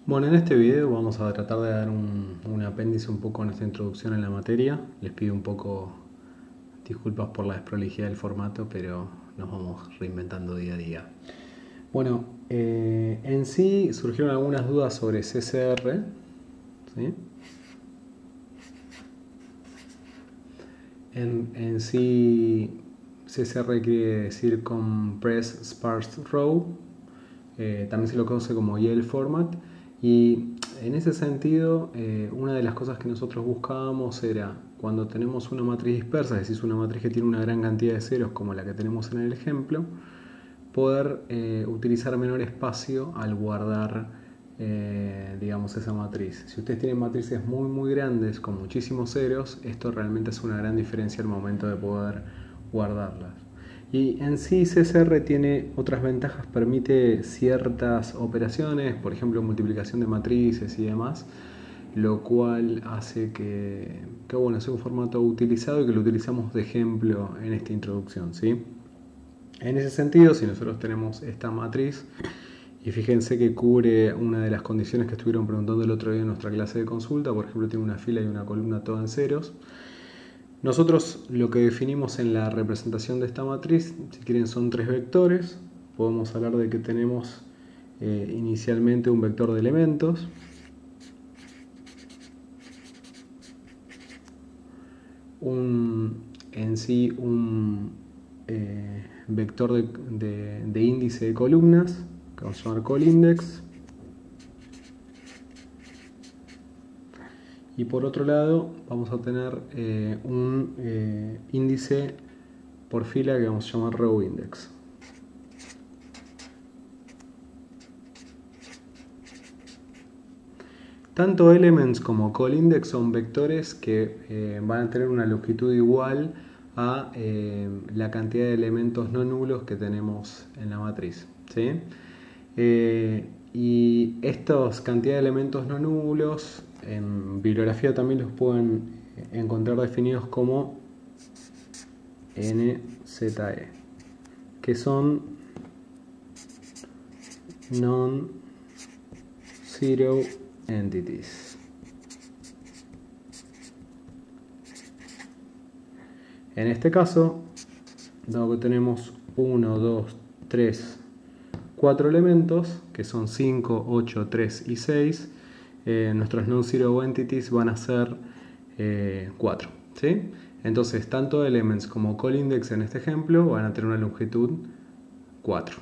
Bueno, en este video vamos a tratar de dar un apéndice un poco a nuestra introducción en la materia. Les pido un poco disculpas por la desprolijidad del formato, pero nos vamos reinventando día a día. Bueno, en sí surgieron algunas dudas sobre CCR, ¿sí? En sí, CCR quiere decir Compressed Sparse Row, también se lo conoce como Yale Format, y en ese sentido, una de las cosas que nosotros buscábamos era, cuando tenemos una matriz dispersa, es decir, una matriz que tiene una gran cantidad de ceros como la que tenemos en el ejemplo, poder utilizar menor espacio al guardar digamos esa matriz. Si ustedes tienen matrices muy grandes con muchísimos ceros, esto realmente es una gran diferencia al momento de poder guardarlas. Y en sí CSR tiene otras ventajas, permite ciertas operaciones, por ejemplo multiplicación de matrices y demás, lo cual hace que bueno, sea un formato utilizado y que lo utilizamos de ejemplo en esta introducción, ¿sí? En ese sentido, si nosotros tenemos esta matriz, y fíjense que cubre una de las condiciones que estuvieron preguntando el otro día en nuestra clase de consulta, por ejemplo tiene una fila y una columna toda en ceros. Nosotros lo que definimos en la representación de esta matriz, si quieren, son tres vectores. Podemos hablar de que tenemos inicialmente un vector de elementos, en sí un vector de índice de columnas, que vamos a llamar colindex, y por otro lado vamos a tener un índice por fila que vamos a llamar row index. Tanto elements como colindex son vectores que van a tener una longitud igual a la cantidad de elementos no nulos que tenemos en la matriz, ¿sí? Y estas cantidad de elementos no nulos en bibliografía también los pueden encontrar definidos como NZE, que son non-zero entities. En este caso, dado que tenemos 1, 2, 3, 4 elementos, que son 5, 8, 3 y 6, nuestros non-zero entities van a ser 4. ¿Sí? Entonces, tanto elements como colindex en este ejemplo van a tener una longitud 4.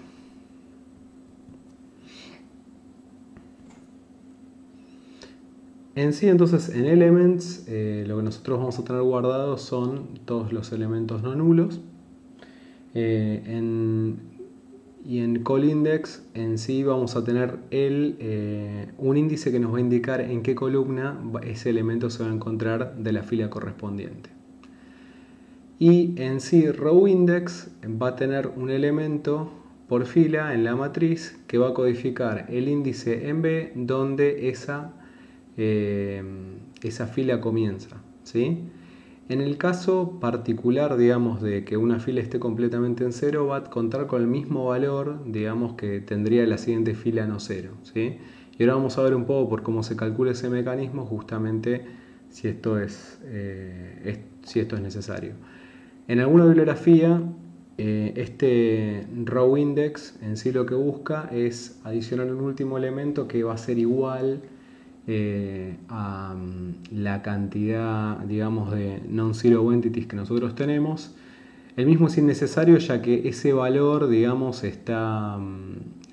En sí, entonces, en elements, lo que nosotros vamos a tener guardado son todos los elementos no nulos. Y en colindex en sí vamos a tener un índice que nos va a indicar en qué columna ese elemento se va a encontrar de la fila correspondiente. Y en sí row index va a tener un elemento por fila en la matriz que va a codificar el índice en B donde esa fila comienza, ¿sí? En el caso particular, digamos, de que una fila esté completamente en cero, va a contar con el mismo valor, digamos, que tendría la siguiente fila no cero, ¿sí? Y ahora vamos a ver un poco por cómo se calcula ese mecanismo, justamente si esto es necesario. En alguna bibliografía, este row index en sí lo que busca es adicionar un último elemento que va a ser igual a la cantidad, digamos, de non-zero entities que nosotros tenemos. El mismo es innecesario, ya que ese valor, digamos, está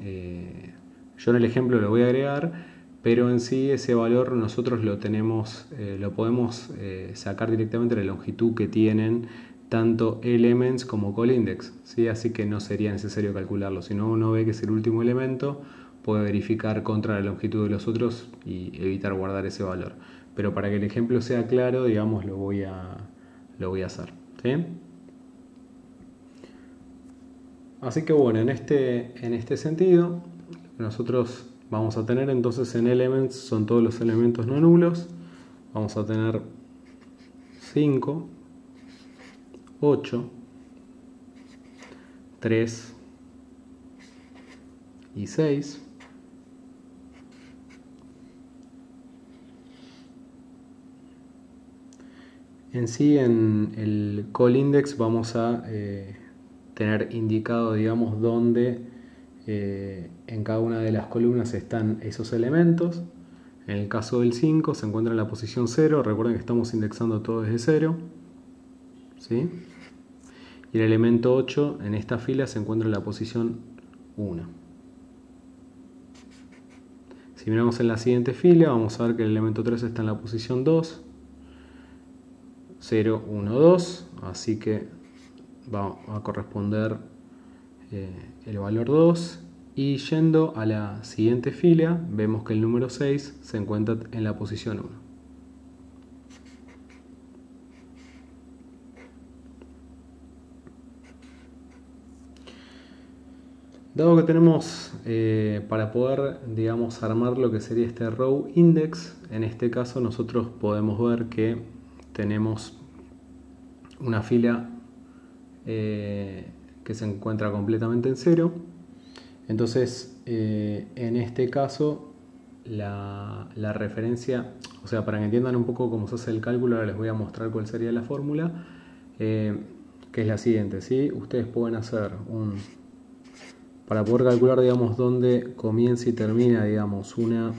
yo en el ejemplo lo voy a agregar, pero en sí ese valor nosotros lo tenemos, lo podemos sacar directamente de la longitud que tienen tanto elements como colindex, ¿sí? Así que no sería necesario calcularlo. Si no, uno ve que es el último elemento, puede verificar contra la longitud de los otros y evitar guardar ese valor. Pero para que el ejemplo sea claro, digamos, lo voy a hacer, ¿sí? Así que bueno, en este sentido, nosotros vamos a tener entonces en elements, son todos los elementos no nulos, vamos a tener 5, 8, 3 y 6. En sí, en el call index vamos a tener indicado, digamos, dónde en cada una de las columnas están esos elementos. En el caso del 5 se encuentra en la posición 0. Recuerden que estamos indexando todo desde 0. ¿Sí? Y el elemento 8 en esta fila se encuentra en la posición 1. Si miramos en la siguiente fila, vamos a ver que el elemento 3 está en la posición 2. 0, 1, 2. Así que va a corresponder el valor 2. Y yendo a la siguiente fila, vemos que el número 6 se encuentra en la posición 1. Dado que tenemos para poder, digamos, armar lo que sería este row index, en este caso nosotros podemos ver que tenemos una fila que se encuentra completamente en 0. Entonces, en este caso, la referencia, o sea, para que entiendan un poco cómo se hace el cálculo, ahora les voy a mostrar cuál sería la fórmula, que es la siguiente, ¿sí? Ustedes pueden hacer para poder calcular, digamos, dónde comienza y termina, digamos, una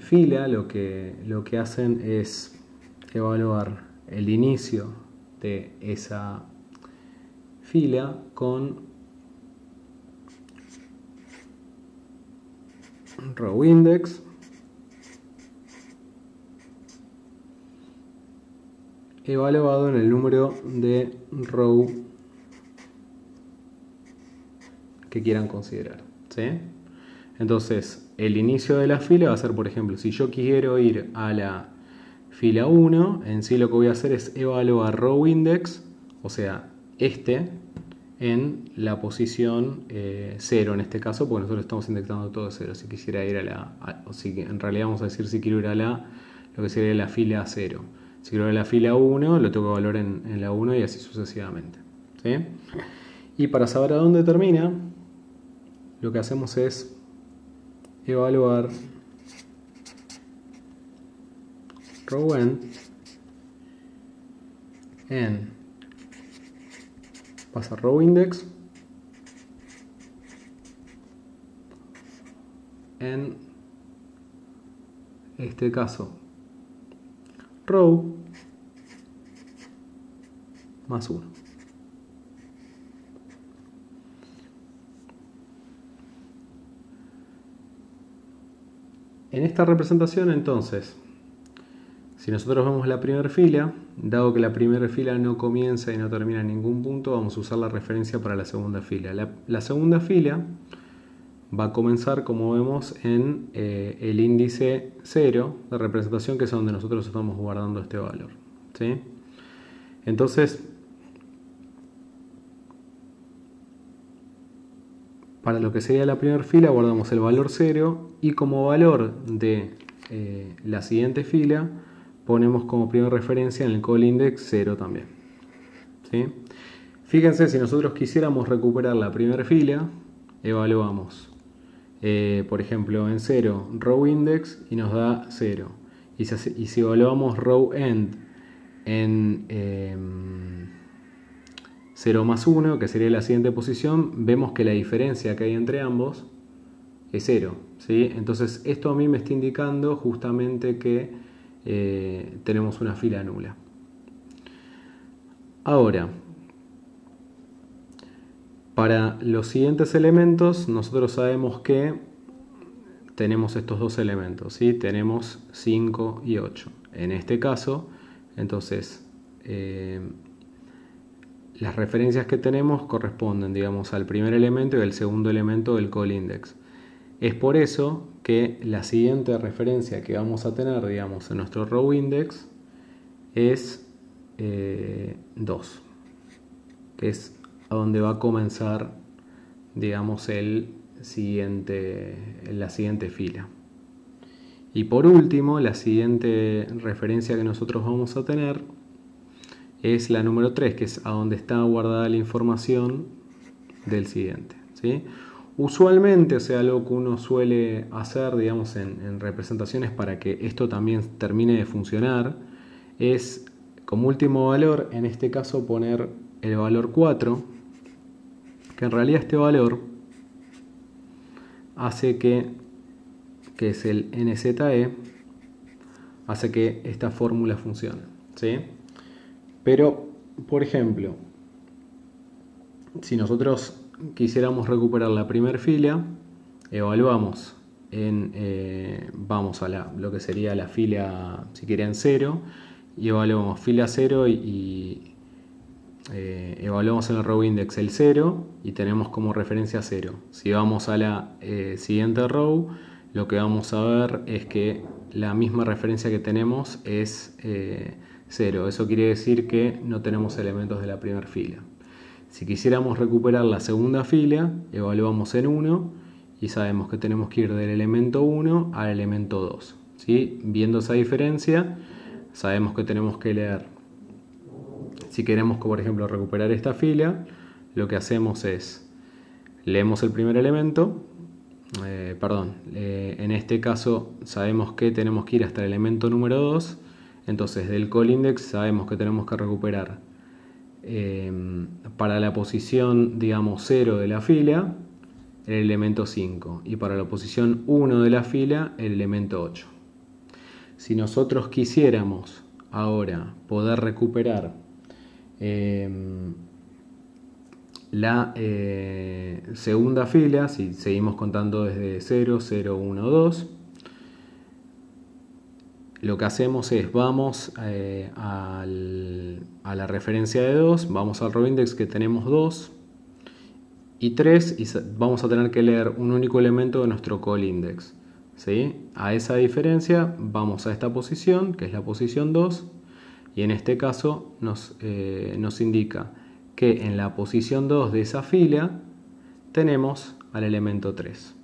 fila, lo que hacen es evaluar el inicio de esa fila con row index evaluado en el número de row que quieran considerar, ¿sí? Entonces, el inicio de la fila va a ser, por ejemplo, si yo quiero ir a la fila 1, en sí lo que voy a hacer es evaluar row index, o sea, en la posición 0 en este caso, porque nosotros estamos indexando todo 0. Si quisiera ir en realidad vamos a decir si quiero ir a lo que sería la fila 0. Si quiero ir a la fila 1, lo tengo que evaluar en la 1 y así sucesivamente, ¿sí? Y para saber a dónde termina, lo que hacemos es evaluar row en pasa row index en este caso row más 1. En esta representación, entonces, si nosotros vemos la primera fila, dado que la primera fila no comienza y no termina en ningún punto, vamos a usar la referencia para la segunda fila. La segunda fila va a comenzar, como vemos, en el índice 0 de representación, que es donde nosotros estamos guardando este valor, ¿sí? Entonces, para lo que sería la primera fila guardamos el valor 0 y como valor de la siguiente fila ponemos como primera referencia en el call index 0 también, ¿sí? Fíjense, si nosotros quisiéramos recuperar la primera fila, evaluamos, por ejemplo, en 0 row index y nos da 0. Y si evaluamos row end en 0 más 1, que sería la siguiente posición, vemos que la diferencia que hay entre ambos es 0, ¿sí? Entonces esto a mí me está indicando justamente que tenemos una fila nula. Ahora, para los siguientes elementos nosotros sabemos que tenemos estos dos elementos, ¿sí? Tenemos 5 y 8. En este caso, entonces, las referencias que tenemos corresponden, digamos, al primer elemento y al segundo elemento del call index. Es por eso que la siguiente referencia que vamos a tener, digamos, en nuestro row index es 2, que es a donde va a comenzar, digamos, la siguiente fila. Y por último, la siguiente referencia que nosotros vamos a tener es la número 3, que es a donde está guardada la información del siguiente, ¿sí? Usualmente, o sea, algo que uno suele hacer, digamos, en representaciones para que esto también termine de funcionar, es como último valor, en este caso, poner el valor 4, que en realidad este valor hace que es el NZE, hace que esta fórmula funcione, ¿sí? Pero, por ejemplo, si nosotros quisiéramos recuperar la primera fila, evaluamos vamos a lo que sería la fila, si quieren, 0, y evaluamos fila 0 y evaluamos en el row index el 0 y tenemos como referencia 0. Si vamos a la siguiente row, lo que vamos a ver es que la misma referencia que tenemos es 0. Eso quiere decir que no tenemos elementos de la primera fila. Si quisiéramos recuperar la segunda fila, evaluamos en 1 y sabemos que tenemos que ir del elemento 1 al elemento 2. ¿Sí? Viendo esa diferencia, sabemos que tenemos que leer. Si queremos, por ejemplo, recuperar esta fila, lo que hacemos es, leemos el primer elemento, en este caso sabemos que tenemos que ir hasta el elemento número 2, entonces del call index sabemos que tenemos que recuperar para la posición, digamos, 0 de la fila, el elemento 5, y para la posición 1 de la fila, el elemento 8. Si nosotros quisiéramos ahora poder recuperar la segunda fila, si seguimos contando desde 0, 0, 1, 2, lo que hacemos es vamos a la referencia de 2, vamos al row index que tenemos 2 y 3 y vamos a tener que leer un único elemento de nuestro call index, ¿sí? A esa diferencia vamos a esta posición, que es la posición 2, y en este caso nos indica que en la posición 2 de esa fila tenemos al elemento 3.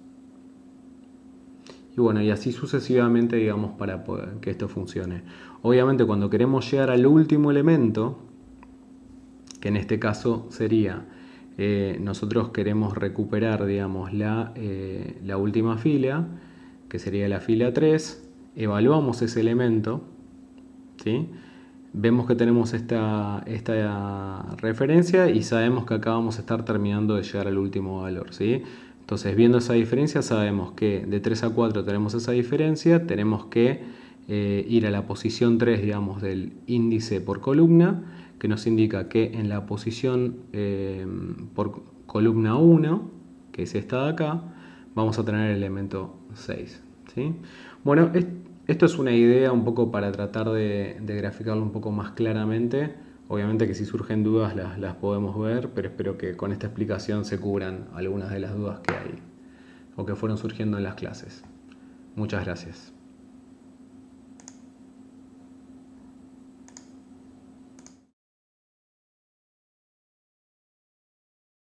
Y bueno, y así sucesivamente, digamos, para que esto funcione. Obviamente cuando queremos llegar al último elemento, que en este caso sería, nosotros queremos recuperar, digamos, la última fila, que sería la fila 3, evaluamos ese elemento, ¿sí? Vemos que tenemos esta referencia y sabemos que acá vamos a estar terminando de llegar al último valor, ¿sí? Entonces, viendo esa diferencia, sabemos que de 3 a 4 tenemos esa diferencia, tenemos que ir a la posición 3, digamos, del índice por columna, que nos indica que en la posición por columna 1, que es esta de acá, vamos a tener el elemento 6, ¿sí? Bueno, esto es una idea un poco para tratar de graficarlo un poco más claramente. Obviamente que si surgen dudas las podemos ver, pero espero que con esta explicación se cubran algunas de las dudas que hay o que fueron surgiendo en las clases. Muchas gracias.